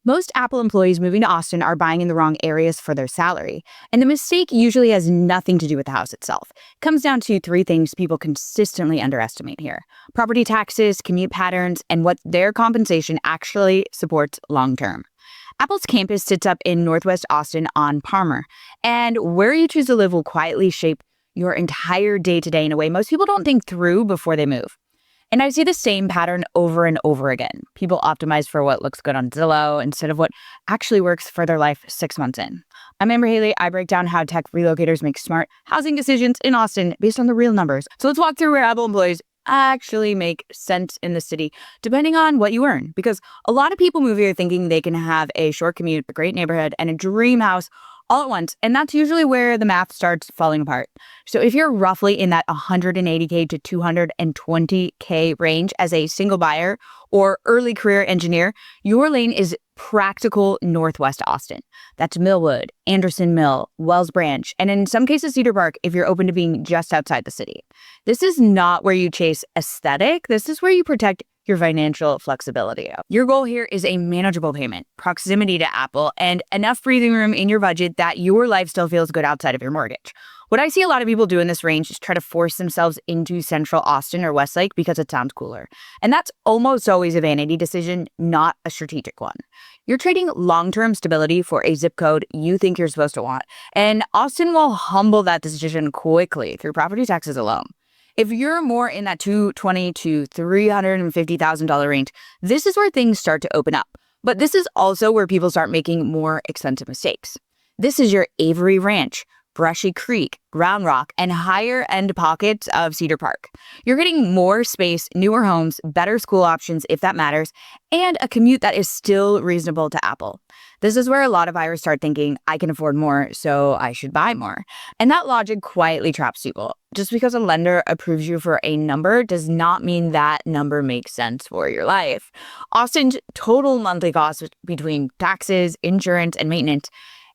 Most Apple employees moving to Austin are buying in the wrong areas for their salary. And the mistake usually has nothing to do with the house itself. It comes down to three things people consistently underestimate here: property taxes, commute patterns, and what their compensation actually supports long term. Apple's campus sits up in Northwest Austin on Palmer, and where you choose to live will quietly shape your entire day to day in a way most people don't think through before they move. And I see the same pattern over and over again. People optimize for what looks good on Zillow instead of what actually works for their life 6 months in. I'm Amber Haley. I break down how tech relocators make smart housing decisions in Austin based on the real numbers. So let's walk through where Apple employees actually make sense in the city, depending on what you earn. Because a lot of people move here thinking they can have a short commute, a great neighborhood, and a dream house all at once. And that's usually where the math starts falling apart. So if you're roughly in that $180K to $220K range as a single buyer or early career engineer, your lane is practical Northwest Austin. That's Millwood, Anderson Mill, Wells Branch, and in some cases Cedar Park if you're open to being just outside the city. This is not where you chase aesthetic. This is where you protect your financial flexibility. Your goal here is a manageable payment, proximity to Apple, and enough breathing room in your budget that your life still feels good outside of your mortgage. What I see a lot of people do in this range is try to force themselves into Central Austin or Westlake because it sounds cooler. And that's almost always a vanity decision, not a strategic one. You're trading long-term stability for a zip code you think you're supposed to want, and Austin will humble that decision quickly through property taxes alone. If you're more in that $220,000 to $350,000 range, this is where things start to open up. But this is also where people start making more expensive mistakes. This is your Avery Ranch, Brushy Creek, Round Rock, and higher-end pockets of Cedar Park. You're getting more space, newer homes, better school options if that matters, and a commute that is still reasonable to Apple. This is where a lot of buyers start thinking, I can afford more, so I should buy more. And that logic quietly traps people. Just because a lender approves you for a number does not mean that number makes sense for your life. Austin's total monthly cost between taxes, insurance, and maintenance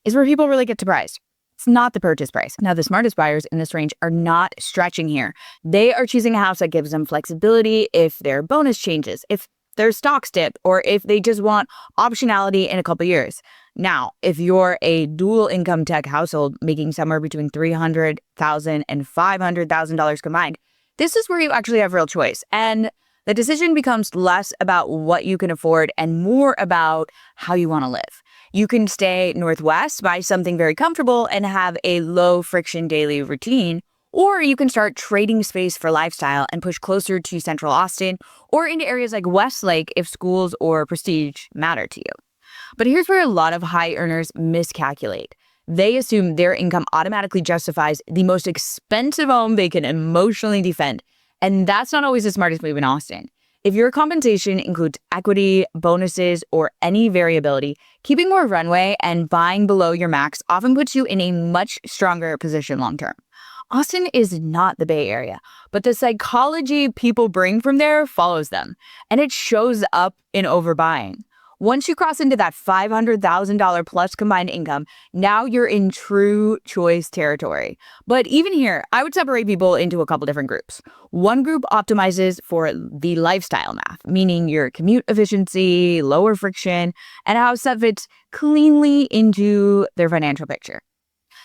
is where people really get surprised. It's not the purchase price. Now, the smartest buyers in this range are not stretching here. They are choosing a house that gives them flexibility if their bonus changes, if their stocks dip, or if they just want optionality in a couple years. Now, if you're a dual income tech household making somewhere between $300,000 and $500,000 combined, this is where you actually have real choice. And the decision becomes less about what you can afford and more about how you want to live. You can stay Northwest, buy something very comfortable, and have a low-friction daily routine, or you can start trading space for lifestyle and push closer to Central Austin or into areas like Westlake if schools or prestige matter to you. But here's where a lot of high earners miscalculate. They assume their income automatically justifies the most expensive home they can emotionally defend, and that's not always the smartest move in Austin. If your compensation includes equity, bonuses, or any variability, keeping more runway and buying below your max often puts you in a much stronger position long-term. Austin is not the Bay Area, but the psychology people bring from there follows them, and it shows up in overbuying. Once you cross into that $500,000 plus combined income, now you're in true choice territory. But even here, I would separate people into a couple different groups. One group optimizes for the lifestyle math, meaning your commute efficiency, lower friction, and how that fits cleanly into their financial picture.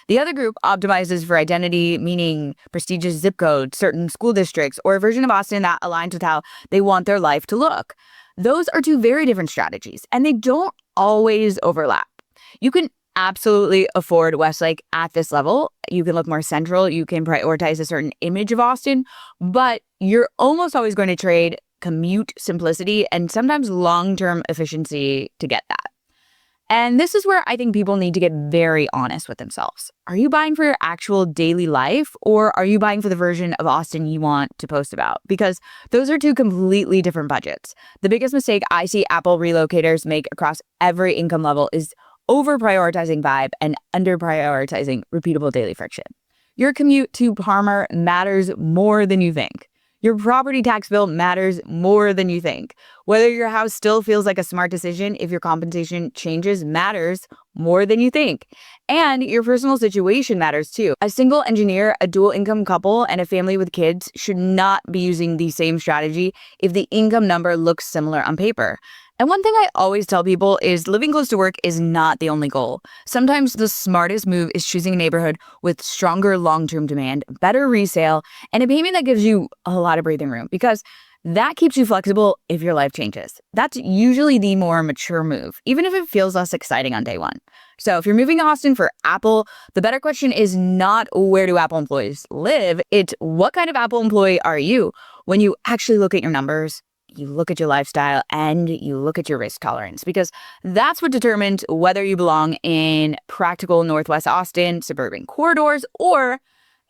The other group optimizes for identity, meaning prestigious zip codes, certain school districts, or a version of Austin that aligns with how they want their life to look. Those are two very different strategies, and they don't always overlap. You can absolutely afford Westlake at this level. You can look more central. You can prioritize a certain image of Austin, but you're almost always going to trade commute simplicity and sometimes long-term efficiency to get that. And this is where I think people need to get very honest with themselves. Are you buying for your actual daily life, or are you buying for the version of Austin you want to post about? Because those are two completely different budgets. The biggest mistake I see Apple relocators make across every income level is over-prioritizing vibe and under-prioritizing repeatable daily friction. Your commute to Palmer matters more than you think. Your property tax bill matters more than you think. Whether your house still feels like a smart decision if your compensation changes matters more than you think. And your personal situation matters too. A single engineer, a dual income couple, and a family with kids should not be using the same strategy if the income number looks similar on paper. And one thing I always tell people is living close to work is not the only goal. Sometimes the smartest move is choosing a neighborhood with stronger long-term demand, better resale, and a payment that gives you a lot of breathing room because that keeps you flexible if your life changes. That's usually the more mature move, even if it feels less exciting on day one. So if you're moving to Austin for Apple, the better question is not where do Apple employees live, it's what kind of Apple employee are you? When you actually look at your numbers, you look at your lifestyle, and you look at your risk tolerance, because that's what determines whether you belong in practical Northwest Austin suburban corridors or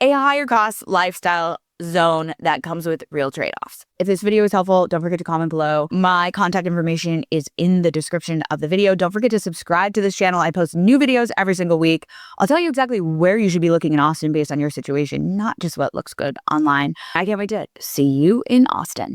a higher cost lifestyle zone that comes with real trade-offs. If this video is helpful, don't forget to comment below. My contact information is in the description of the video. Don't forget to subscribe to this channel. I post new videos every single week. I'll tell you exactly where you should be looking in Austin based on your situation, not just what looks good online. I can't wait to see you in Austin.